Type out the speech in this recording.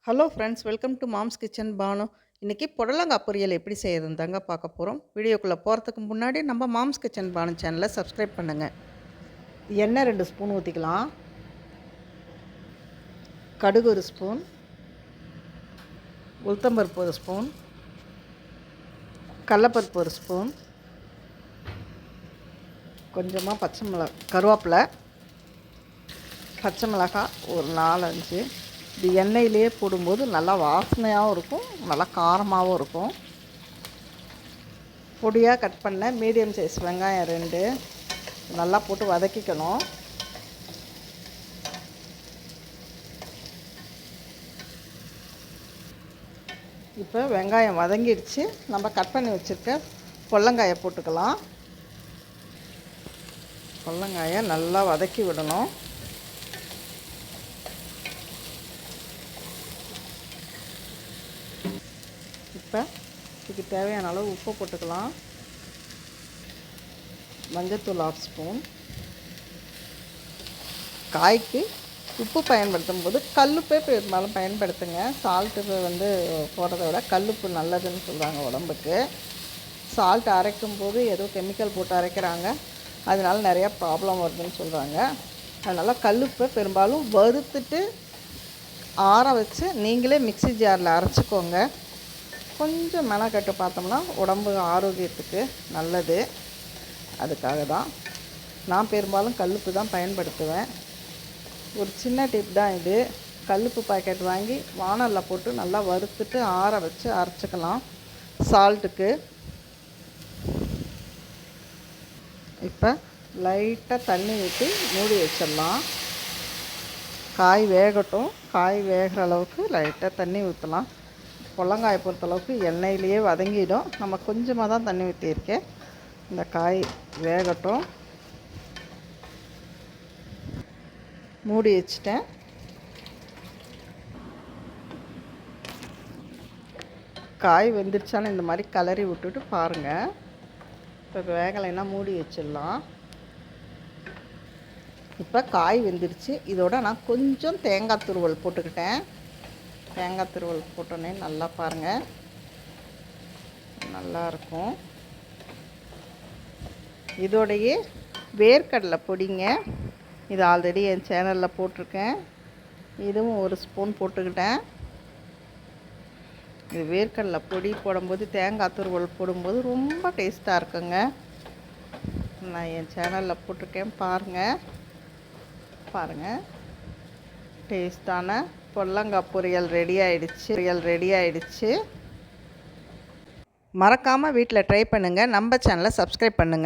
Hello friends, welcome to mom's kitchen Banu. இன்றைக்கி புடலங்காய் பொரியல் எப்படி செய்யறதுன்னு தாங்க பார்க்க போகிறோம். வீடியோக்குள்ளே போகிறதுக்கு முன்னாடி நம்ம மாம்ஸ் கிச்சன் பானு சேனலை சப்ஸ்கிரைப் பண்ணுங்கள். எண்ணெய் 2 ஸ்பூன் ஊற்றிக்கலாம். கடுகு 1 ஸ்பூன், உளுத்தம்பருப்பு 1 ஸ்பூன், கடலப்பருப்பு 1 ஸ்பூன், கொஞ்சமாக கருவேப்பிலை, பச்சை மிளகாய் ஒரு 4-5. இது எண்ணெயிலே போடும்போது நல்லா வாசனையாகவும் இருக்கும், நல்லா காரமாகவும் இருக்கும். பொடியாக கட் பண்ண மீடியம் சைஸ் வெங்காயம் 2 நல்லா போட்டு வதக்கிக்கணும். இப்போ வெங்காயம் வதங்கிடுச்சு. நம்ம கட் பண்ணி வச்சுருக்க பொடலங்காயை போட்டுக்கலாம். பொடலங்காயை நல்லா வதக்கி விடணும். இப்போ இதுக்கு தேவையான அளவு உப்பு போட்டுக்கலாம். மஞ்சத்தூள் 1/2 ஸ்பூன். காய்க்கு உப்பு பயன்படுத்தும் போது கல்லுப்பே பெரும்பாலும் பயன்படுத்துங்க. சால்ட்டு போடுறத விட கல்லுப்பு நல்லதுன்னு சொல்கிறாங்க உடம்புக்கு. சால்ட் அரைக்கும் போது ஏதோ கெமிக்கல் போட்டு அரைக்கிறாங்க, அதனால நிறையா ப்ராப்ளம் வருதுன்னு சொல்கிறாங்க. அதனால் கல்லுப்பை பெரும்பாலும் வறுத்துட்டு ஆற வச்சு நீங்களே மிக்ஸி ஜாரில் அரைச்சிக்கோங்க. கொஞ்சம் மெனக்கட்டு பார்த்தோம்னா உடம்பு ஆரோக்கியத்துக்கு நல்லது. அதுக்காக தான் நான் பெரும்பாலும் கல்லுப்பு தான் பயன்படுத்துவேன். ஒரு சின்ன டிப் தான் இது. கல்லுப்பு பாக்கெட் வாங்கி வானலில் போட்டு நல்லா வறுத்துட்டு ஆற வச்சு அரைச்சிக்கலாம் சால்ட்டுக்கு. இப்போ லைட்டாக தண்ணி ஊற்றி மூடி வச்சிடலாம். காய் வேகட்டும். காய் வேகிற அளவுக்கு லைட்டாக தண்ணி ஊற்றலாம். பொடலங்காயை பொறுத்தளவுக்கு எண்ணெயிலேயே வதங்கிடும். நம்ம கொஞ்சமாக தான் தண்ணி ஊற்றியிருக்கேன். இந்த காய் வேகட்டும். மூடி வச்சிட்டேன். காய் வெந்துருச்சான்னு இந்த மாதிரி கிளறி விட்டுட்டு பாருங்கள். இப்போ வேகலைன்னா மூடி வச்சிடலாம். இப்போ காய் வெந்துருச்சு. இதோட நான் கொஞ்சம் தேங்காய் துருவல் போட்டுக்கிட்டேன். தேங்காய் துருவல் போட்டோன்னே நல்லா பாருங்கள், நல்லாயிருக்கும். இதோடையே வேர்க்கடலை பொடிங்க, இது ஆல்ரெடி என் சேனலில் போட்டிருக்கேன். இதுவும் 1 ஸ்பூன் போட்டுக்கிட்டேன். இது வேர்க்கடலை பொடி போடும்போது தேங்காய் துருவல் போடும்போது ரொம்ப டேஸ்ட்டாக இருக்குங்க. நான் என் சேனலில் போட்டிருக்கேன், பாருங்கள். டேஸ்டான பொடலங்காய் பொரியல் ரெடி ஆயிடுச்சு. மறக்காமல் வீட்டில் ட்ரை பண்ணுங்கள். நம்ம சேனலை சப்ஸ்கிரைப் பண்ணுங்கள்.